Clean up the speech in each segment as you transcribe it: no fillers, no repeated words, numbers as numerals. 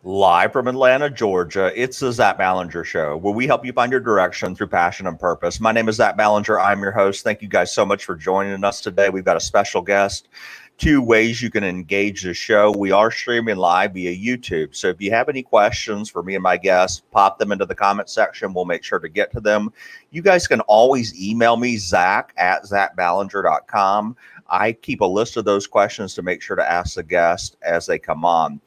Live from Atlanta, Georgia, it's the Zach Ballinger Show, where we help you find your direction through passion and purpose. My name is Zach Ballinger. I'm your host. Thank you guys so much for joining us today. We've got a special guest. Two ways you can engage the show. We are streaming live via YouTube. So if you have any questions for me and my guests, pop them into the comment section. We'll make sure to get to them. You guys can always email me, zach@zachballinger.com. I keep a list of those questions to make sure to ask the guest as they come on.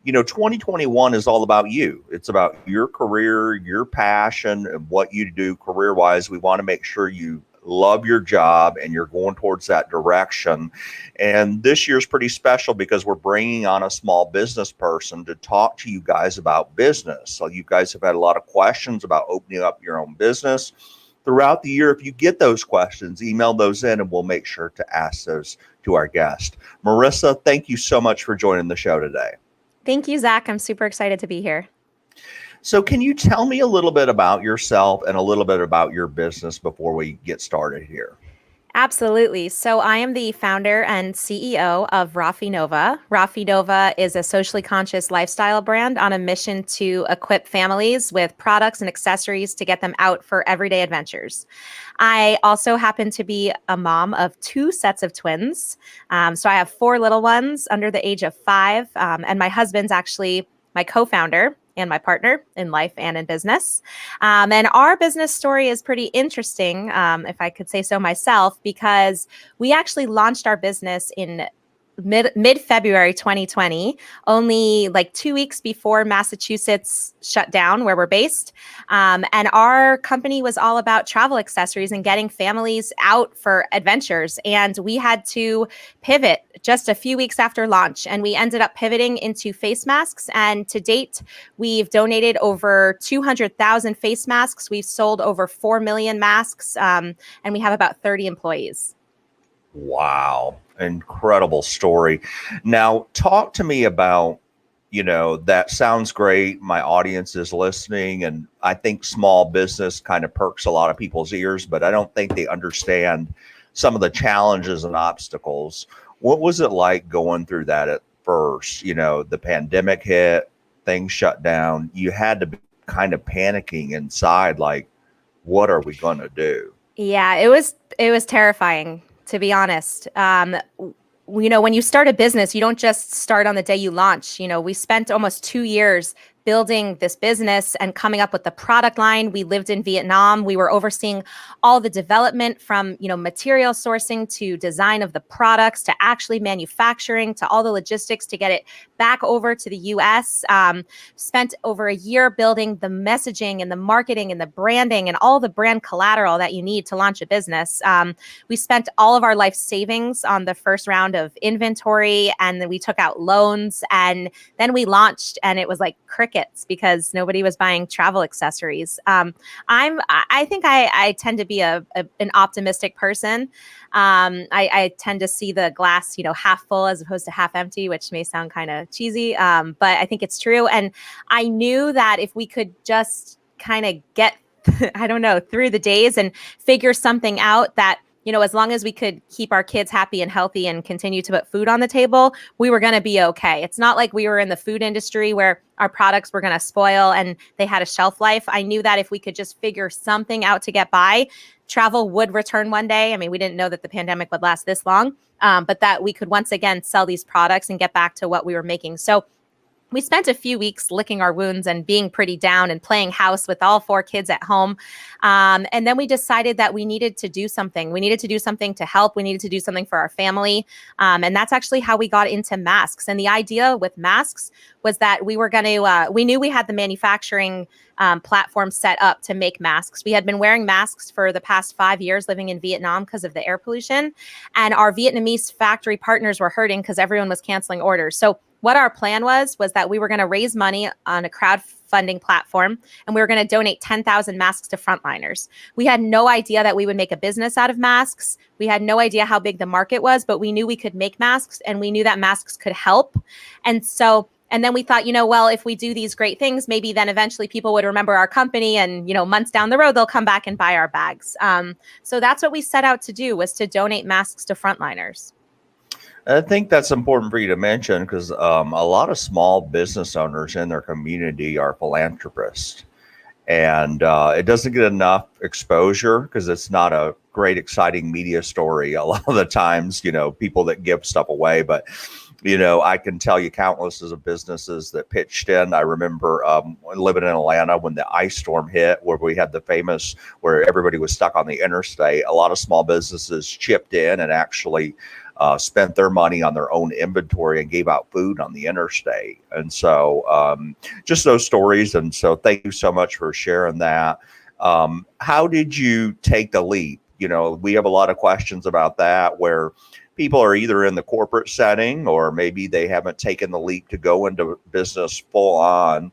2021 is all about you. It's about your career, your passion, and what you do career wise. We want to make sure you love your job and you're going towards that direction. And this year's pretty special because we're bringing on a small business person to talk to you guys about business. So you guys have had a lot of questions about opening up your own business. Throughout the year, if you get those questions, email those in and we'll make sure to ask those to our guest. Marissa, thank you so much for joining the show today. Thank you, Zach. I'm super excited to be here. So can you tell me a little bit about yourself and a little bit about your business before we get started here? Absolutely. So I am the founder and CEO of Rafi Nova. Rafi Nova is a socially conscious lifestyle brand on a mission to equip families with products and accessories to get them out for everyday adventures. I also happen to be a mom of two sets of twins. So I have four little ones under the age of 5, and my husband's actually my co-founder and my partner in life and in business. And our business story is pretty interesting, if I could say so myself, because we actually launched our business in mid-February 2020, only like 2 weeks before Massachusetts shut down where we're based. And our company was all about travel accessories and getting families out for adventures. And we had to pivot just a few weeks after launch. And we ended up pivoting into face masks. And to date, we've donated over 200,000 face masks. We've sold over 4 million masks. And we have about 30 employees. Wow. Incredible story. Now, talk to me about, that sounds great. My audience is listening, and I think small business kind of perks a lot of people's ears, but I don't think they understand some of the challenges and obstacles. What was it like going through that at first? The pandemic hit, things shut down. You had to be kind of panicking inside, like, what are we going to do? Yeah, it was terrifying, to be honest. When you start a business, you don't just start on the day you launch. We spent almost 2 years building this business and coming up with the product line. We lived in Vietnam. We were overseeing all the development from, material sourcing to design of the products to actually manufacturing to all the logistics to get it back over to the US. Spent over a year building the messaging and the marketing and the branding and all the brand collateral that you need to launch a business. We spent all of our life savings on the first round of inventory, and then we took out loans, and then we launched, and it was like crickets because nobody was buying travel accessories. I think I tend to be an optimistic person. I tend to see the glass, half full as opposed to half empty, which may sound kind of cheesy, but I think it's true. And I knew that if we could just kind of get, through the days and figure something out that, as long as we could keep our kids happy and healthy and continue to put food on the table, we were going to be okay. It's not like we were in the food industry where our products were going to spoil and they had a shelf life. I knew that if we could just figure something out to get by, travel would return one day. I mean, we didn't know that the pandemic would last this long, but that we could once again sell these products and get back to what we were making. So we spent a few weeks licking our wounds and being pretty down and playing house with all 4 kids at home. And then we decided that we needed to do something. We needed to do something to help. We needed to do something for our family. And that's actually how we got into masks. And the idea with masks was that we were going to, we knew we had the manufacturing platform set up to make masks. We had been wearing masks for the past 5 years living in Vietnam because of the air pollution. And our Vietnamese factory partners were hurting because everyone was canceling orders. So what our plan was that we were going to raise money on a crowdfunding platform, and we were going to donate 10,000 masks to frontliners. We had no idea that we would make a business out of masks. We had no idea how big the market was, but we knew we could make masks, and we knew that masks could help. And then we thought, well, if we do these great things, maybe then eventually people would remember our company, and, months down the road, they'll come back and buy our bags. So that's what we set out to do, was to donate masks to frontliners. I think that's important for you to mention because a lot of small business owners in their community are philanthropists. And it doesn't get enough exposure because it's not a great, exciting media story. A lot of the times, people that give stuff away, but I can tell you countless of businesses that pitched in. I remember living in Atlanta when the ice storm hit, where we had the famous, where everybody was stuck on the interstate. A lot of small businesses chipped in and actually spent their money on their own inventory and gave out food on the interstate. And so just those stories. And so thank you so much for sharing that. How did you take the leap? We have a lot of questions about that where people are either in the corporate setting or maybe they haven't taken the leap to go into business full on.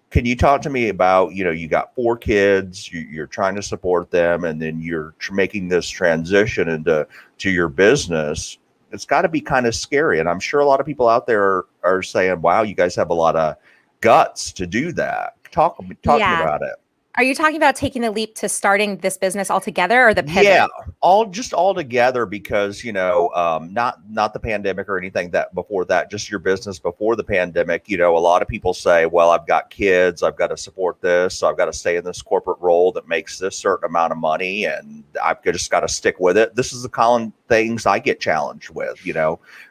Can you talk to me about, you got 4 kids, you're trying to support them, and then you're making this transition into your business? It's got to be kind of scary. And I'm sure a lot of people out there are saying, wow, you guys have a lot of guts to do that. Talk to me about it. Are you talking about taking the leap to starting this business altogether, or the pivot? Yeah, all together because, not the pandemic or anything that before that, just your business before the pandemic. A lot of people say, well, I've got kids, I've got to support this, so I've got to stay in this corporate role that makes this certain amount of money, and I've just got to stick with it. This is the common things I get challenged with,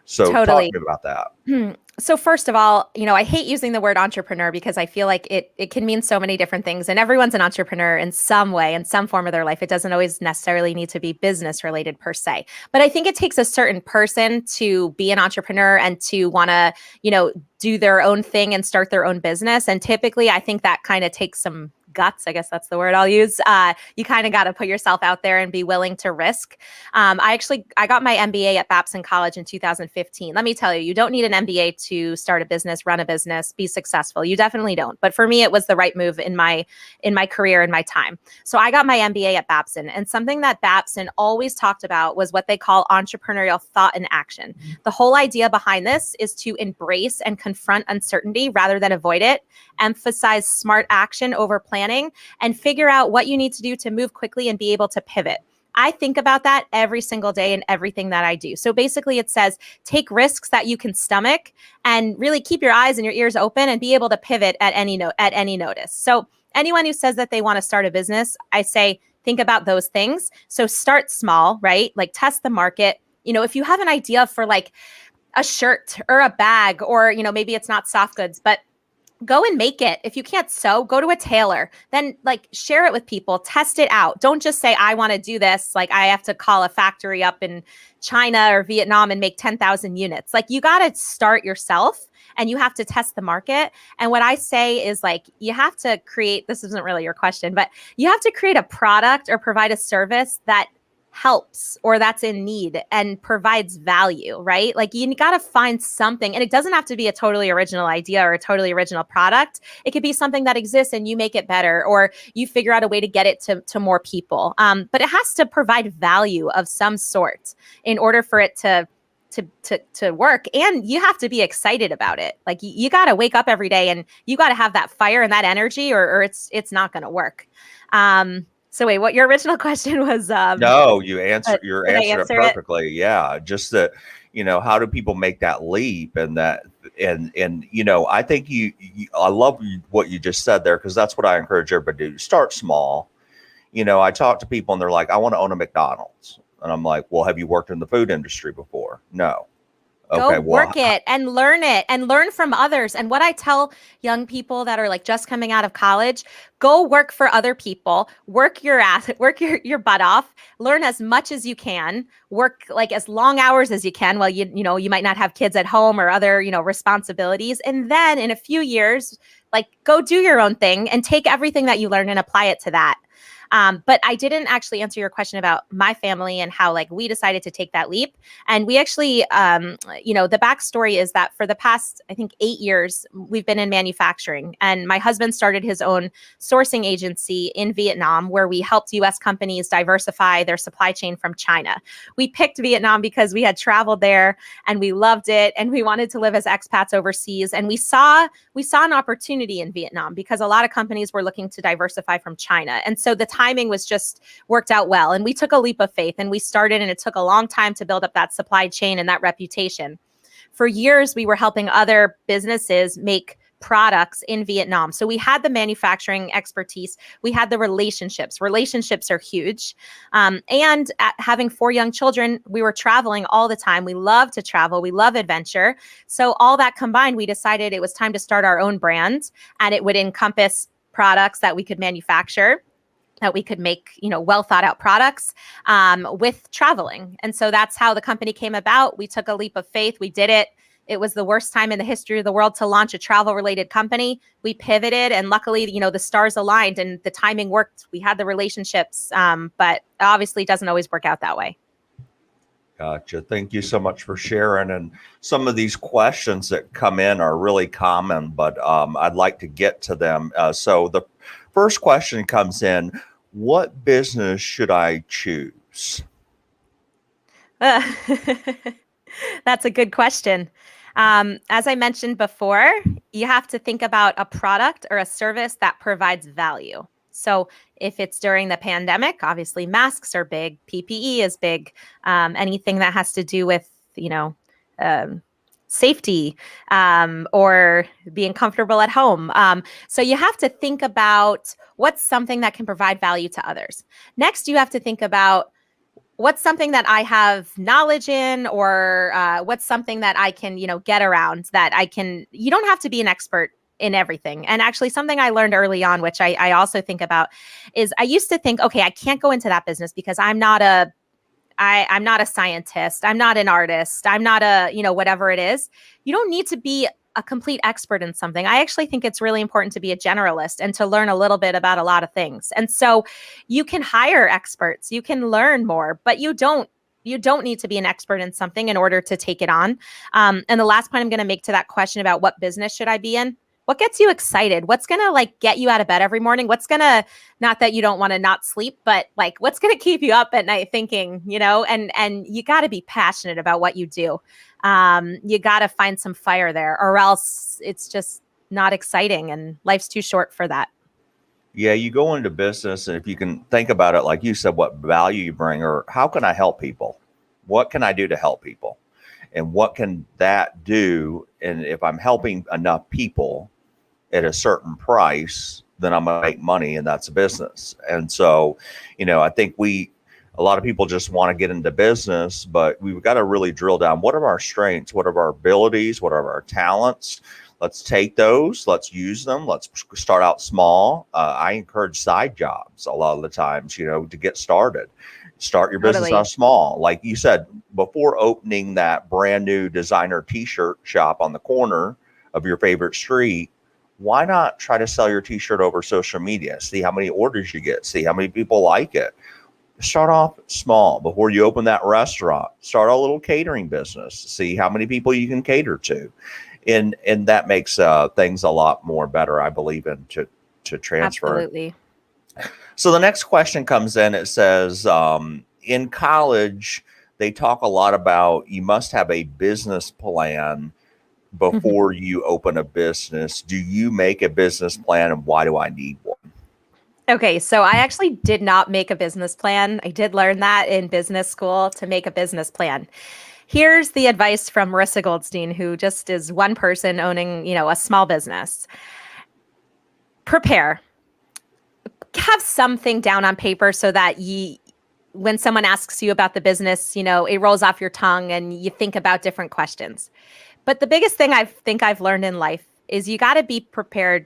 So Totally. Talk to me about that. So first of all, I hate using the word entrepreneur because I feel like it can mean so many different things, and everyone's an entrepreneur in some way, in some form of their life. It doesn't always necessarily need to be business related per se, but I think it takes a certain person to be an entrepreneur and to want to, do their own thing and start their own business. And typically I think that kind of takes some guts. I guess that's the word I'll use. You kind of got to put yourself out there and be willing to risk. I got my MBA at Babson College in 2015. Let me tell you, you don't need an MBA to start a business, run a business, be successful. You definitely don't. But for me, it was the right move in my career and my time. So I got my MBA at Babson, and something that Babson always talked about was what they call entrepreneurial thought and action. The whole idea behind this is to embrace and confront uncertainty rather than avoid it, emphasize smart action over planning, and figure out what you need to do to move quickly and be able to pivot. I think about that every single day in everything that I do. So basically it says, take risks that you can stomach and really keep your eyes and your ears open and be able to pivot at any notice. So anyone who says that they want to start a business, I say, think about those things. So start small, right? Like test the market. If you have an idea for like a shirt or a bag, or, maybe it's not soft goods, but go and make it. If you can't sew, go to a tailor, then like share it with people, test it out. Don't just say, I want to do this. Like I have to call a factory up in China or Vietnam and make 10,000 units. Like you got to start yourself and you have to test the market. And what I say is like, you have to create, this isn't really your question, but you have to create a product or provide a service that helps or that's in need and provides value, right? Like you got to find something, and it doesn't have to be a totally original idea or a totally original product. It could be something that exists and you make it better, or you figure out a way to get it to more people. But it has to provide value of some sort in order for it to work, and you have to be excited about it. Like you got to wake up every day and you got to have that fire and that energy, or it's not going to work. So wait, what your original question was? No, you answered it perfectly. It? Yeah. Just that, how do people make that leap, and that, and I think I love what you just said there, because that's what I encourage everybody to do. Start small. I talk to people and they're like, I want to own a McDonald's. And I'm like, well, have you worked in the food industry before? No. Okay, work it and learn from others. And what I tell young people that are like just coming out of college, go work for other people, work your butt off, learn as much as you can, work like as long hours as you can. Well, you might not have kids at home or other, responsibilities. And then in a few years, like go do your own thing and take everything that you learn and apply it to that. But I didn't actually answer your question about my family and how like we decided to take that leap. And we actually, the backstory is that for the past, I think 8 years, we've been in manufacturing, and my husband started his own sourcing agency in Vietnam where we helped US companies diversify their supply chain from China. We picked Vietnam because we had traveled there and we loved it and we wanted to live as expats overseas. And we saw an opportunity in Vietnam because a lot of companies were looking to diversify from China. And so the timing was just worked out well. And we took a leap of faith and we started, and it took a long time to build up that supply chain and that reputation. For years, we were helping other businesses make products in Vietnam. So we had the manufacturing expertise. We had the relationships. Relationships are huge. And having 4 young children, we were traveling all the time. We love to travel. We love adventure. So all that combined, we decided it was time to start our own brand, and it would encompass products that we could manufacture, that we could make, well thought out products with traveling. And so that's how the company came about. We took a leap of faith. We did it. It was the worst time in the history of the world to launch a travel related company. We pivoted, and luckily, the stars aligned and the timing worked. We had the relationships, but obviously it doesn't always work out that way. Gotcha. Thank you so much for sharing. And some of these questions that come in are really common, but I'd like to get to them. So the first question comes in: what business should I choose? That's a good question. As I mentioned before, you have to think about a product or a service that provides value. So if it's during the pandemic, obviously masks are big, PPE is big, anything that has to do with, safety or being comfortable at home. So you have to think about what's something that can provide value to others. Next, you have to think about what's something that I have knowledge in, or what's something that I can, get around, that I can. You don't have to be an expert in everything. And actually something I learned early on, which I also think about, is I used to think, okay, I can't go into that business because I'm not a scientist. I'm not an artist. I'm not a, whatever it is. You don't need to be a complete expert in something. I actually think it's really important to be a generalist and to learn a little bit about a lot of things. And so you can hire experts, you can learn more, but you don't need to be an expert in something in order to take it on. And the last point I'm going to make to that question about what business should I be in: what gets you excited? What's going to get you out of bed every morning? What's going to, not that you don't want to not sleep, but what's going to keep you up at night thinking, and you got to be passionate about what you do. You got to find some fire there, or else it's just not exciting, and life's too short for that. Yeah, you go into business, and if you can think about it, like you said, what value you bring, or how can I help people? What can I do to help people? And what can that do? And if I'm helping enough people at a certain price, then I'm going to make money, and that's a business. And so, I think a lot of people just want to get into business, but we've got to really drill down. What are our strengths? What are our abilities? What are our talents? Let's take those. Let's use them. Let's start out small. I encourage side jobs a lot of the times, to get started. Start your business out small. Like you said, before opening that brand new designer t-shirt shop on the corner of your favorite street, why not try to sell your t-shirt over social media? See how many orders you get. See how many people like it. Start off small before you open that restaurant. Start a little catering business. See how many people you can cater to. And that makes things a lot more better, I believe, in to transfer. Absolutely. So the next question comes in. It says, in college, they talk a lot about you must have a business plan before you open a business. Do you make a business plan, and why do I need one? Okay, so I actually did not make a business plan. I did learn that in business school, to make a business plan. Here's the advice from Marissa Goldstein, who just is one person owning, a small business. Prepare. Have something down on paper so that when someone asks you about the business, it rolls off your tongue and you think about different questions. But the biggest thing I've learned in life is you got to be prepared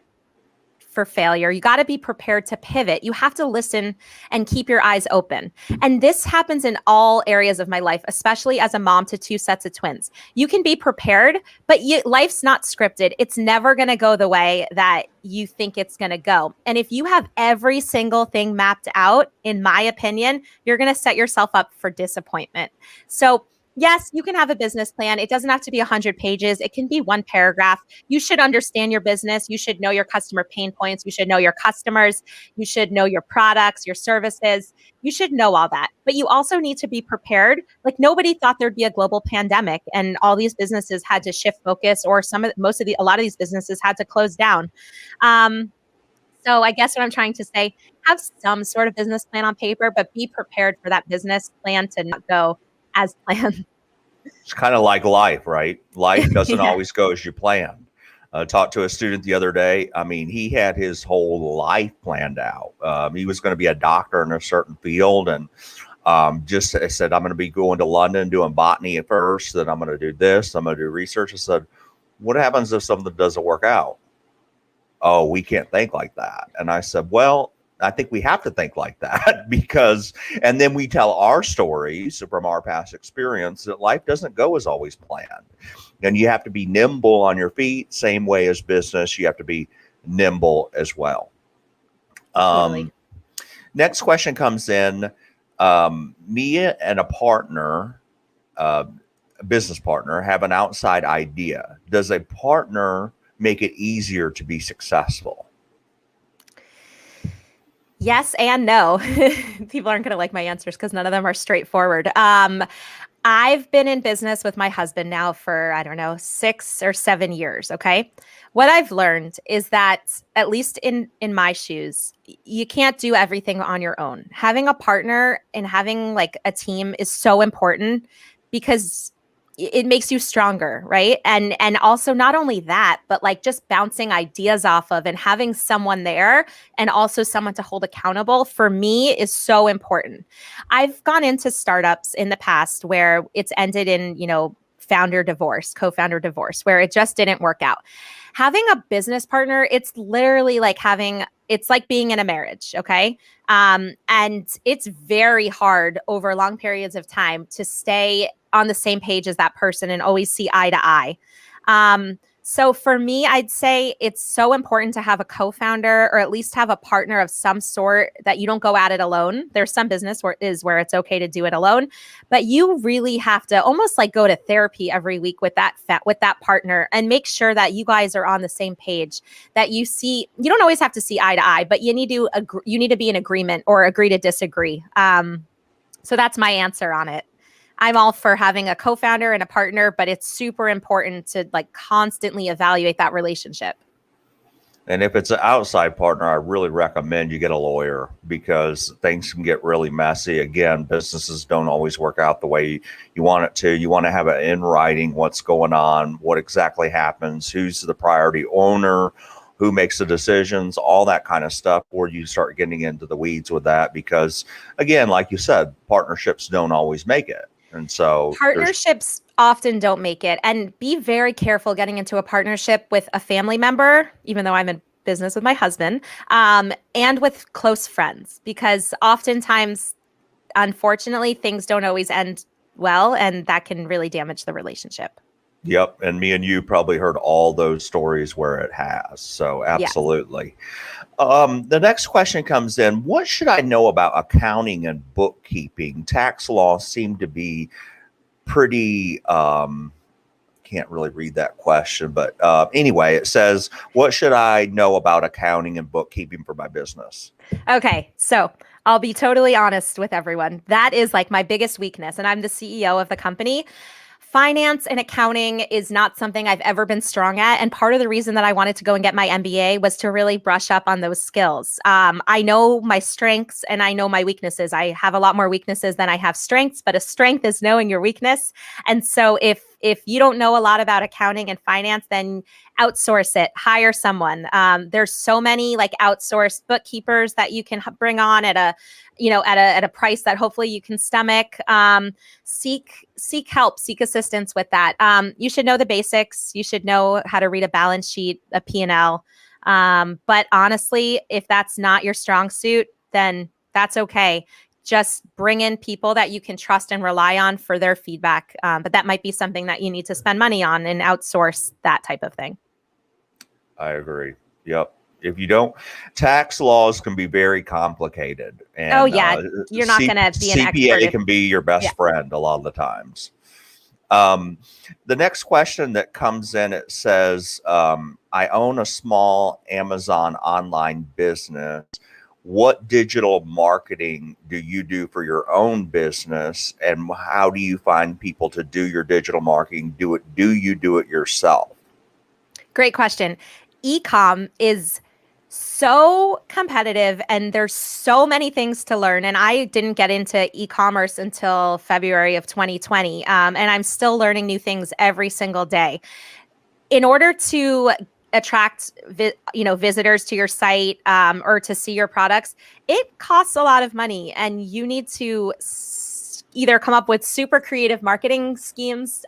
for failure. You got to be prepared to pivot. You have to listen and keep your eyes open. And this happens in all areas of my life, especially as a mom to 2 sets of twins. You can be prepared, but life's not scripted. It's never going to go the way that you think it's going to go. And if you have every single thing mapped out, in my opinion, you're going to set yourself up for disappointment. So yes, you can have a business plan. It doesn't have to be 100 pages. It can be 1 paragraph. You should understand your business. You should know your customer pain points. You should know your customers. You should know your products, your services. You should know all that. But you also need to be prepared. Nobody thought there'd be a global pandemic and all these businesses had to shift focus, or a lot of these businesses had to close down. So I guess what I'm trying to say, have some sort of business plan on paper, but be prepared for that business plan to not go as planned. It's kind of like life, right? Life doesn't Yeah. always go as you planned. Talked to a student the other day. I mean, he had his whole life planned out. He was going to be a doctor in a certain field, and just I said, I'm going to be going to London doing botany at first. Then I'm going to do this. I'm going to do research. I said, what happens if something doesn't work out? Oh, we can't think like that. And I said, well, I think we have to think like that because, and then we tell our stories from our past experience that life doesn't go as always planned. And you have to be nimble on your feet, same way as business. You have to be nimble as well. Totally. Next question comes in. Me and a partner, a business partner, have an outside idea. Does a partner make it easier to be successful? Yes and no. People aren't going to like my answers because none of them are straightforward. I've been in business with my husband now for, I don't know, 6 or 7 years. Okay. What I've learned is that, at least in my shoes, you can't do everything on your own. Having a partner and having like a team is so important because it makes you stronger, right? And also not only that, but like just bouncing ideas off of and having someone there and also someone to hold accountable for me is so important. I've gone into startups in the past where it's ended in, co-founder divorce, where it just didn't work out. Having a business partner, it's literally like it's like being in a marriage, okay? And it's very hard over long periods of time to stay on the same page as that person and always see eye to eye. So for me, I'd say it's so important to have a co-founder or at least have a partner of some sort that you don't go at it alone. There's some business where it's okay to do it alone, but you really have to almost like go to therapy every week with that partner and make sure that you guys are on the same page, that you don't always have to see eye to eye, but you need to be in agreement or agree to disagree. So that's my answer on it. I'm all for having a co-founder and a partner, but it's super important to like constantly evaluate that relationship. And if it's an outside partner, I really recommend you get a lawyer because things can get really messy. Again, businesses don't always work out the way you want it to. You want to have it in writing, what's going on, what exactly happens, who's the priority owner, who makes the decisions, all that kind of stuff, or you start getting into the weeds with that because, again, like you said, partnerships don't always make it. And so partnerships often don't make it. And be very careful getting into a partnership with a family member, even though I'm in business with my husband, and with close friends, because oftentimes, unfortunately, things don't always end well, and that can really damage the relationship. Yep. And me and you probably heard all those stories where it has. So absolutely. Yeah. The next question comes in. What should I know about accounting and bookkeeping? Tax laws seem to be pretty, can't really read that question, but anyway, it says, what should I know about accounting and bookkeeping for my business? Okay. So I'll be totally honest with everyone. That is like my biggest weakness. And I'm the CEO of the company. Finance and accounting is not something I've ever been strong at. And part of the reason that I wanted to go and get my MBA was to really brush up on those skills. I know my strengths and I know my weaknesses. I have a lot more weaknesses than I have strengths, but a strength is knowing your weakness. And so if you don't know a lot about accounting and finance, then outsource it, hire someone. There's so many like outsourced bookkeepers that you can bring on at a price that hopefully you can stomach. Seek help, seek assistance with that. You should know the basics. You should know how to read a balance sheet, a P&L. But honestly, if that's not your strong suit, then that's okay. Just bring in people that you can trust and rely on for their feedback. But that might be something that you need to spend money on and outsource that type of thing. I agree. Yep. If you don't, tax laws can be very complicated. And, you're not going to be an expert. CPA can be your best friend a lot of the times. The next question that comes in, it says, I own a small Amazon online business. What digital marketing do you do for your own business? And how do you find people to do your digital marketing? Do you do it yourself? Great question. E-com is So competitive, and there's so many things to learn. And I didn't get into e-commerce until February of 2020, and I'm still learning new things every single day. In order to attract visitors to your site, or to see your products, it costs a lot of money, and you need to either come up with super creative marketing schemes,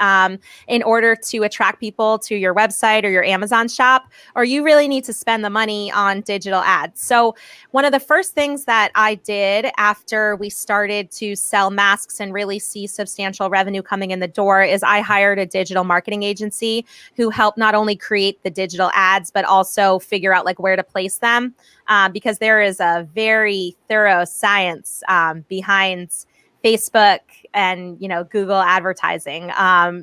in order to attract people to your website or your Amazon shop, or you really need to spend the money on digital ads. So one of the first things that I did after we started to sell masks and really see substantial revenue coming in the door is I hired a digital marketing agency who helped not only create the digital ads, but also figure out like where to place them, because there is a very thorough science behind Facebook and Google advertising.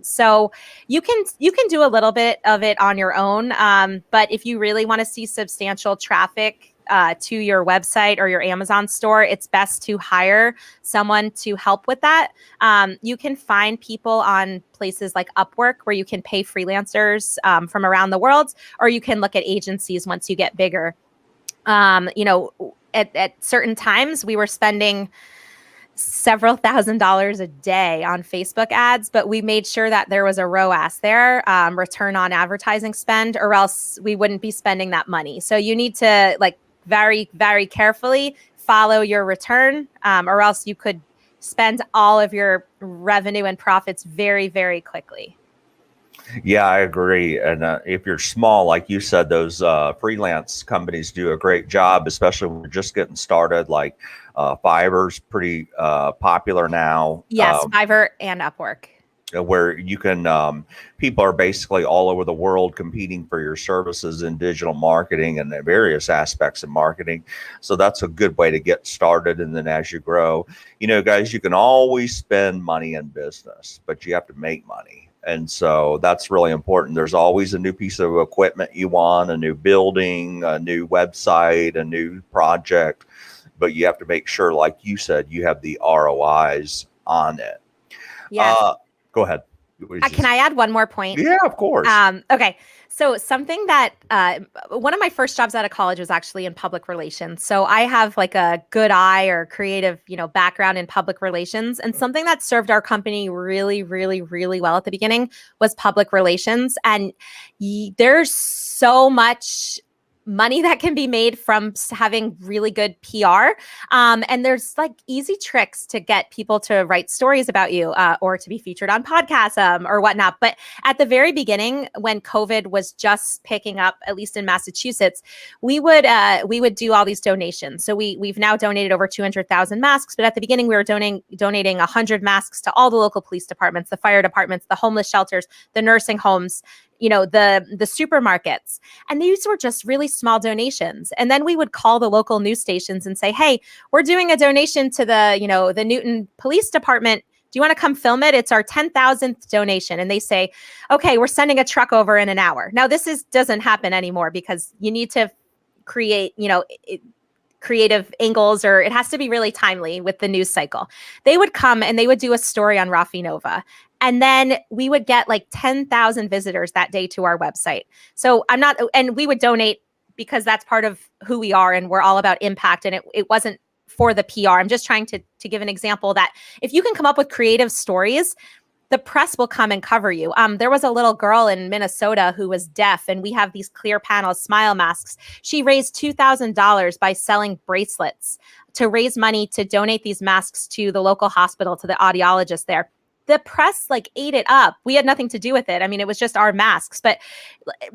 So you can do a little bit of it on your own, but if you really want to see substantial traffic to your website or your Amazon store, it's best to hire someone to help with that. You can find people on places like Upwork where you can pay freelancers from around the world, or you can look at agencies once you get bigger. At certain times we were spending several $1,000s a day on Facebook ads, but we made sure that there was a ROAS there, return on advertising spend, or else we wouldn't be spending that money. So you need to very, very carefully follow your return, or else you could spend all of your revenue and profits very, very quickly. Yeah, I agree. And if you're small, like you said, those freelance companies do a great job, especially when we're just getting started. Like Fiverr's pretty popular now. Yes, Fiverr and Upwork. Where you can, people are basically all over the world competing for your services in digital marketing and the various aspects of marketing. So that's a good way to get started. And then as you grow, guys, you can always spend money in business, but you have to make money. And so that's really important. There's always a new piece of equipment you want, a new building, a new website, a new project, but you have to make sure, like you said, you have the ROIs on it. Yes. Go ahead. Can I add one more point? Yeah, of course. Okay. So something that one of my first jobs out of college was actually in public relations. So I have like a good eye or creative, background in public relations. And something that served our company really, really, really well at the beginning was public relations. And there's so much money that can be made from having really good PR. And there's easy tricks to get people to write stories about you, or to be featured on podcasts, or whatnot. But at the very beginning, when COVID was just picking up, at least in Massachusetts, we would do all these donations. So we've now donated over 200,000 masks, but at the beginning we were donating 100 masks to all the local police departments, the fire departments, the homeless shelters, the nursing homes, the supermarkets. And these were just really small donations. And then we would call the local news stations and say, hey, we're doing a donation to the Newton Police Department. Do you want to come film it? It's our 10,000th donation. And they say, okay, we're sending a truck over in an hour. Now doesn't happen anymore because you need to create, creative angles, or it has to be really timely with the news cycle. They would come and they would do a story on Rafi Nova. And then we would get 10,000 visitors that day to our website. So and we would donate because that's part of who we are, and we're all about impact. And it wasn't for the PR. I'm just trying to give an example that if you can come up with creative stories, the press will come and cover you. There was a little girl in Minnesota who was deaf, and we have these clear panel smile masks. She raised $2,000 by selling bracelets to raise money to donate these masks to the local hospital, to the audiologist there. The press ate it up. We had nothing to do with it. I mean, it was just our masks, but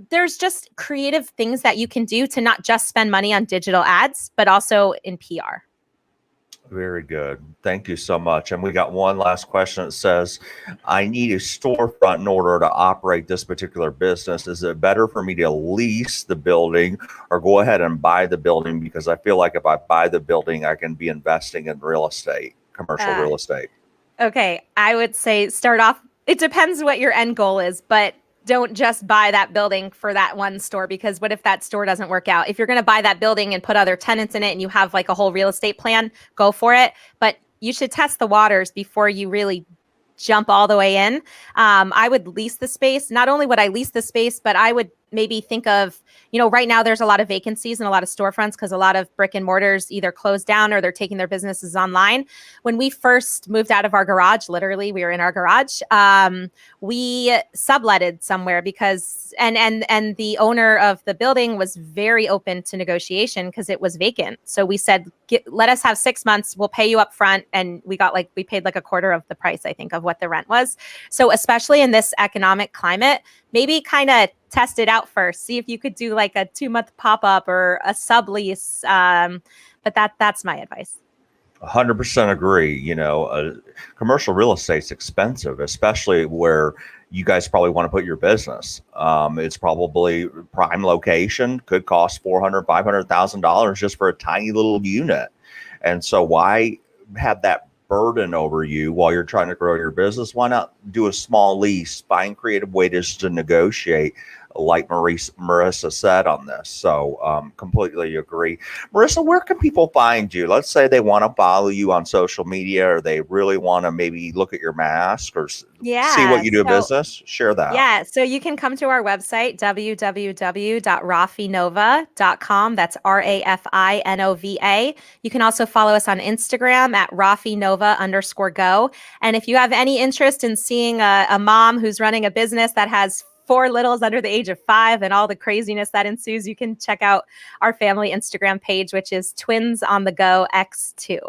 there's just creative things that you can do to not just spend money on digital ads, but also in PR. Very good. Thank you so much. And we got one last question that says, I need a storefront in order to operate this particular business. Is it better for me to lease the building or go ahead and buy the building? Because I feel like if I buy the building, I can be investing in real estate, commercial real estate. Okay, I would say start off, it depends what your end goal is, but don't just buy that building for that one store, because what if that store doesn't work out? If you're going to buy that building and put other tenants in it and you have a whole real estate plan, go for it. But you should test the waters before you really jump all the way in. I would lease the space. Not only would I lease the space, but I would maybe think of, right now there's a lot of vacancies in a lot of storefronts because a lot of brick and mortars either closed down or they're taking their businesses online. When we first moved out of our garage, literally, we were in our garage. We subletted somewhere because, and the owner of the building was very open to negotiation because it was vacant. So we said, let us have 6 months. We'll pay you up front. And we paid like a quarter of the price, I think, of what the rent was. So especially in this economic climate, maybe kind of test it out first. See if you could do like a 2-month pop-up or a sublease. But that's my advice. 100% agree. Commercial real estate's expensive, especially where you guys probably want to put your business. It's probably prime location, could cost $400,000, $500,000 just for a tiny little unit. And so why have that burden over you while you're trying to grow your business? Why not do a small lease, find creative ways to negotiate, like Marissa said on this. So completely agree. Marissa, where can people find you? Let's say they want to follow you on social media, or they really want to maybe look at your mask or see what you do in business. Share that. Yeah. So you can come to our website, www.rafinova.com. That's RAFINOVA. You can also follow us on Instagram at rafinova_go. And if you have any interest in seeing a mom who's running a business that has 4 littles under the age of 5 and all the craziness that ensues, you can check out our family Instagram page, which is Twins on the Go X2.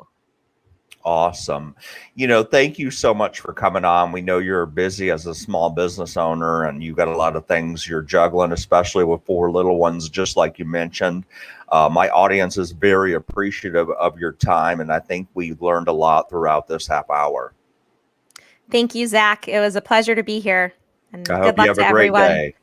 Awesome. Thank you so much for coming on. We know you're busy as a small business owner and you've got a lot of things you're juggling, especially with 4 little ones, just like you mentioned. My audience is very appreciative of your time, and I think we've learned a lot throughout this half hour. Thank you, Zach. It was a pleasure to be here. And I hope you have a great day.